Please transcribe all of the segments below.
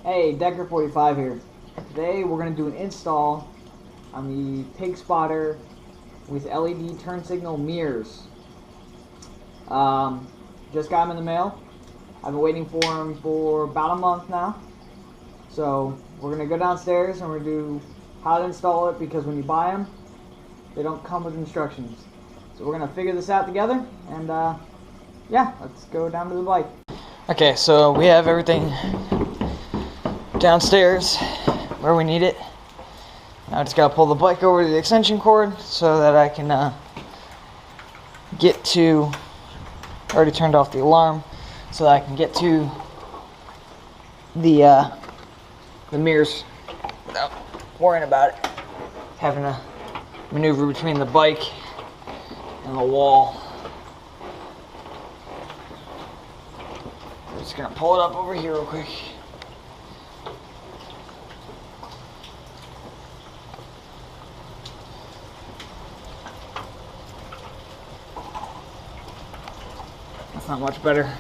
Hey, Decker45 here. Today we're going to do an install on the Pigspotter with LED turn signal mirrors. Just got them in the mail. I've been waiting for them for about a month now. So we're going to go downstairs and we're going to do how to install it, because when you buy them, they don't come with instructions. So we're going to figure this out together, and yeah, let's go down to the bike. Okay, so we have everything downstairs where we need it. Now I just gotta pull the bike over to the extension cord so that I can get to, already turned off the alarm, so that I can get to the mirrors without worrying about it, having to maneuver between the bike and the wall. I'm just gonna pull it up over here real quick. That's not much better.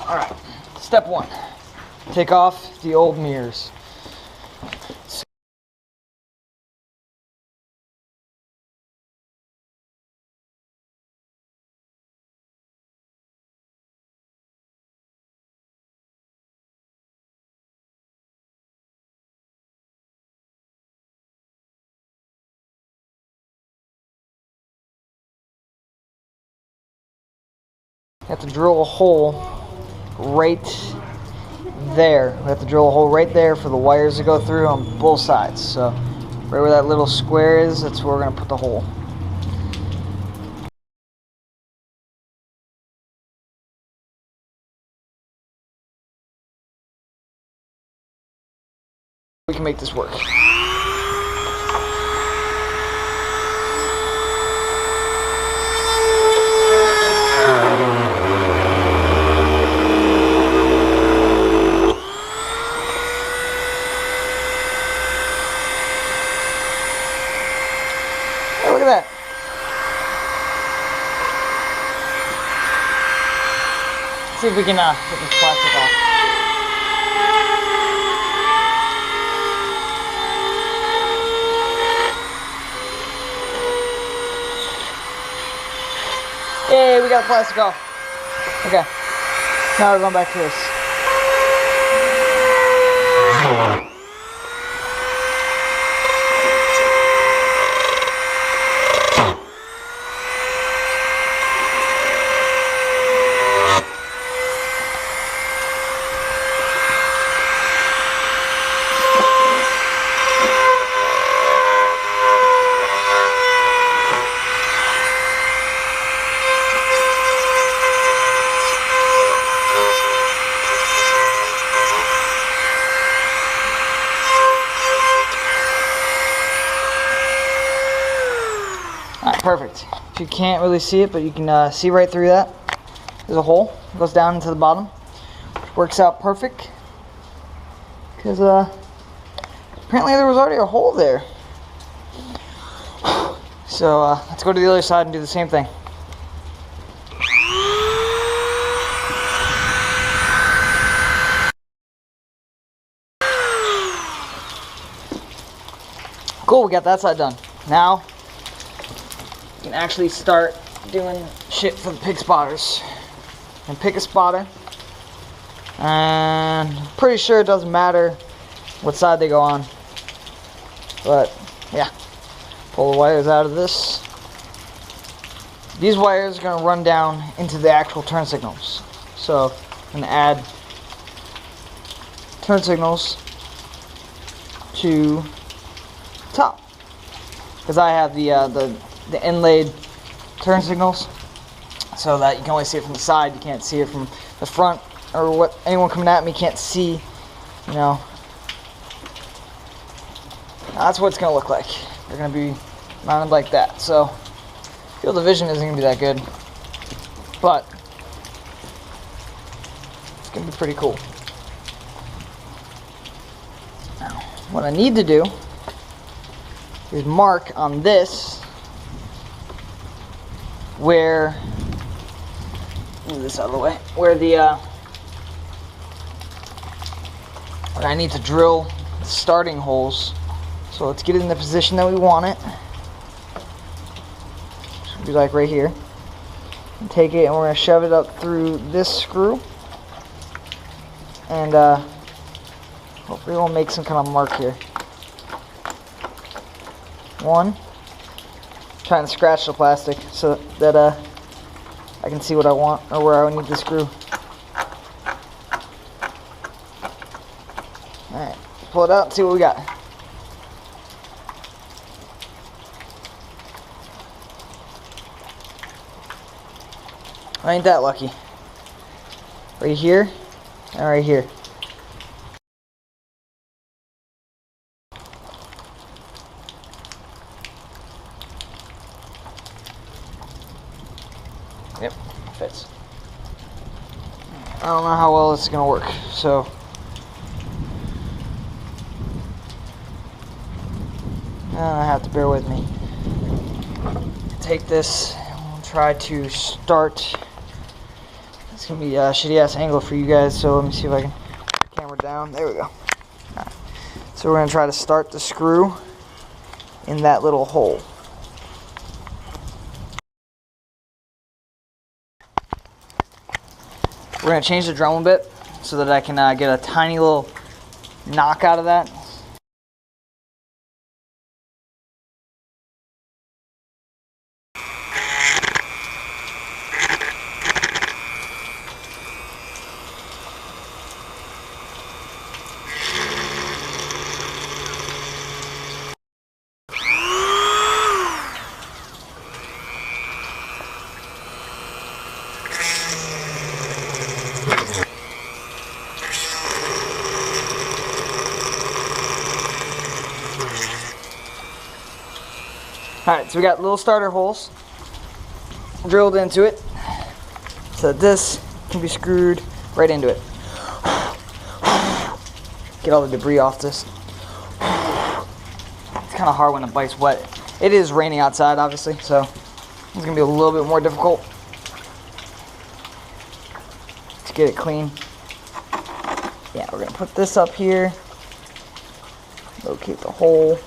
Alright, step one. Take off the old mirrors. You have to drill a hole right there. We have to drill a hole right there for the wires to go through on both sides. So right where that little square is, that's where we're going to put the hole. We can make this work. Look at that. Let's see if we can get this plastic off. Yay, we got the plastic off. Okay, now we're going back to this. Alright, perfect. If you can't really see it, but you can see right through that. There's a hole. It goes down into the bottom. Which works out perfect. Because apparently there was already a hole there. So let's go to the other side and do the same thing. Cool, we got that side done. Now you can actually start doing shit for the pig spotters. And pick a spotter, and I'm pretty sure it doesn't matter what side they go on, but yeah, pull the wires out of this. These wires are going to run down into the actual turn signals, so I'm going to add turn signals to the top, because I have the inlaid turn signals, so that you can only see it from the side. You can't see it from the front, or what anyone coming at me can't see, you know. That's what it's going to look like. They're going to be mounted like that. So field of vision isn't going to be that good, but it's going to be pretty cool. Now, what I need to do is mark on this where, move this out of the way, where I need to drill starting holes. So let's get it in the position that we want it. Should be like right here. And take it and we're going to shove it up through this screw. And hopefully we'll make some kind of mark here. One. Trying to scratch the plastic so that I can see what I want or where I need the screw. Alright, pull it out and see what we got. I ain't that lucky. Right here and right here. Yep, fits. I don't know how well it's gonna work, so I have to bear with me. Take this and we'll try to start. It's gonna be a shitty ass angle for you guys, so let me see if I can put the camera down. There we go. Right. So we're gonna try to start the screw in that little hole. We're going to change the drum a bit so that I can get a tiny little knock out of that. Alright, so we got little starter holes drilled into it so that this can be screwed right into it. Get all the debris off this. It's kind of hard when the bike's wet. It is raining outside, obviously, so it's going to be a little bit more difficult to get it clean. Yeah, we're going to put this up here, locate the hole.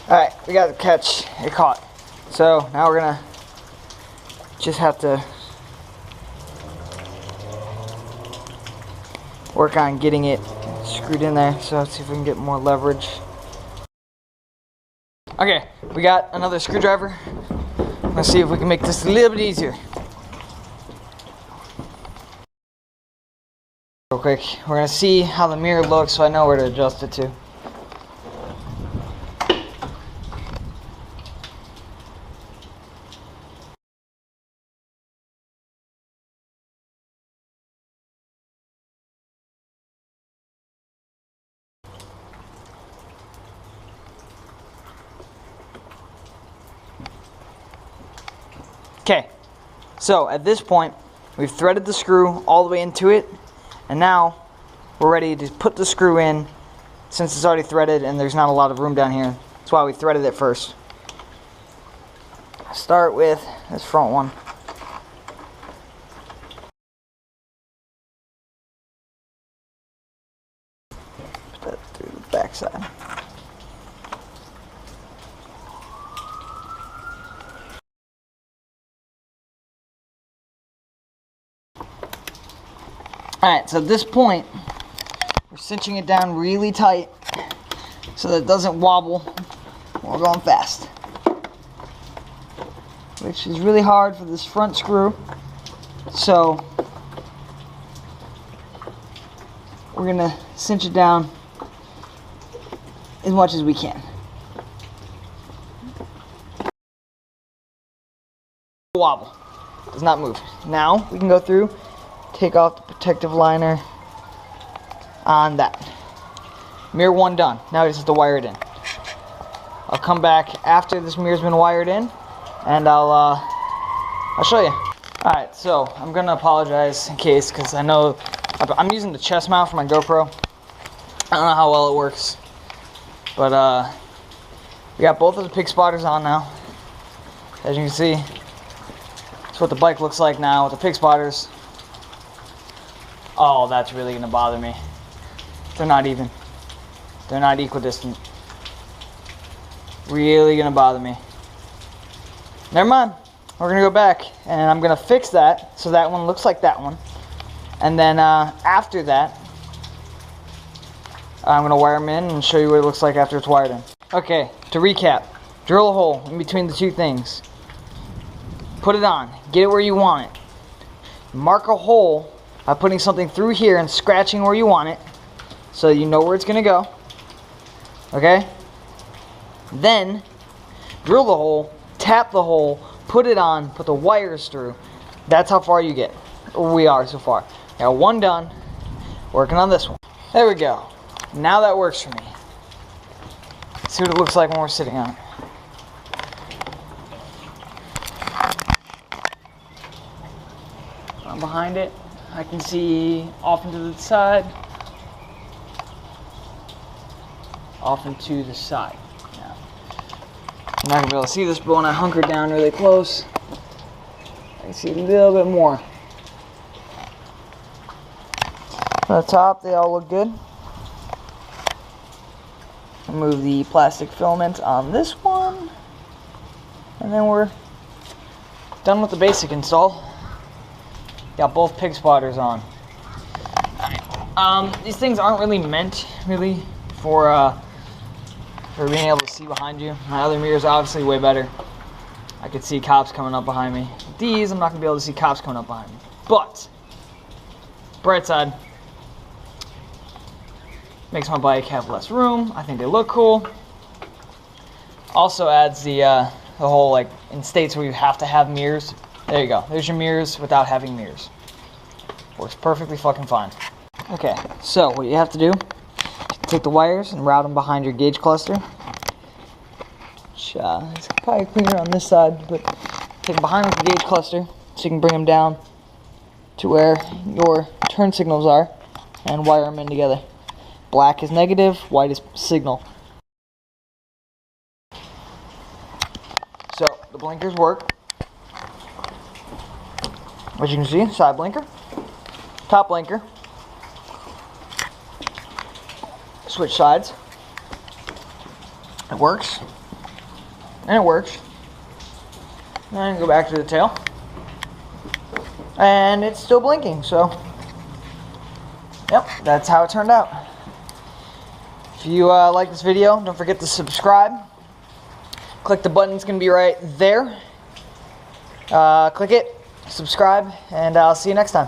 Alright, we got the catch. It caught. So now we're gonna just have to work on getting it screwed in there. So let's see if we can get more leverage. Okay, we got another screwdriver. Let's see if we can make this a little bit easier. Real quick, we're gonna see how the mirror looks so I know where to adjust it to. Okay, so at this point, we've threaded the screw all the way into it, and now we're ready to put the screw in since it's already threaded and there's not a lot of room down here. That's why we threaded it first. Start with this front one. Put that through the back side. Alright, so at this point, we're cinching it down really tight so that it doesn't wobble when we're going fast. Which is really hard for this front screw. So, we're going to cinch it down as much as we can. Wobble. Does not move. Now, we can go through, take off the protective liner on that. Mirror one done. Now we just have to wire it in. I'll come back after this mirror's been wired in, and I'll show you. Alright, so I'm gonna apologize in case, because I know I'm using the chest mount for my GoPro. I don't know how well it works, but We got both of the Pigspotters on now. As you can see, that's what the bike looks like now with the Pigspotters. Oh, that's really gonna bother me. They're not even. They're not equidistant. Really gonna bother me. Never mind. We're gonna go back and I'm gonna fix that so that one looks like that one. And then after that, I'm gonna wire them in and show you what it looks like after it's wired in. Okay, to recap, drill a hole in between the two things. Put it on, get it where you want it. Mark a hole by putting something through here and scratching where you want it so you know where it's gonna go. Okay? Then, drill the hole, tap the hole, put it on, put the wires through. That's how far you get. We are so far. Got one done, working on this one. There we go. Now that works for me. Let's see what it looks like when we're sitting on it. I'm behind it. I can see off into the side. Off into the side. Now, I'm not going to be able to see this, but when I hunker down really close, I can see a little bit more. On the top, they all look good. Remove the plastic filament on this one. And then we're done with the basic install. Got both Pigspotters on. These things aren't really meant for being able to see behind you. My other mirror's obviously way better. I could see cops coming up behind me. These, I'm not gonna be able to see cops coming up behind me. But bright side, makes my bike have less room. I think they look cool. Also adds the whole, like, in states where you have to have mirrors. There you go. There's your mirrors without having mirrors. Works perfectly fucking fine. Okay, so what you have to do, take the wires and route them behind your gauge cluster. Which, it's probably cleaner on this side, but take them behind the gauge cluster so you can bring them down to where your turn signals are and wire them in together. Black is negative, white is signal. So the blinkers work. As you can see, side blinker, top blinker. Switch sides. It works. And it works. And go back to the tail. And it's still blinking, so yep, that's how it turned out. If you like this video, don't forget to subscribe. Click the button, it's going to be right there. Click it, subscribe, and I'll see you next time.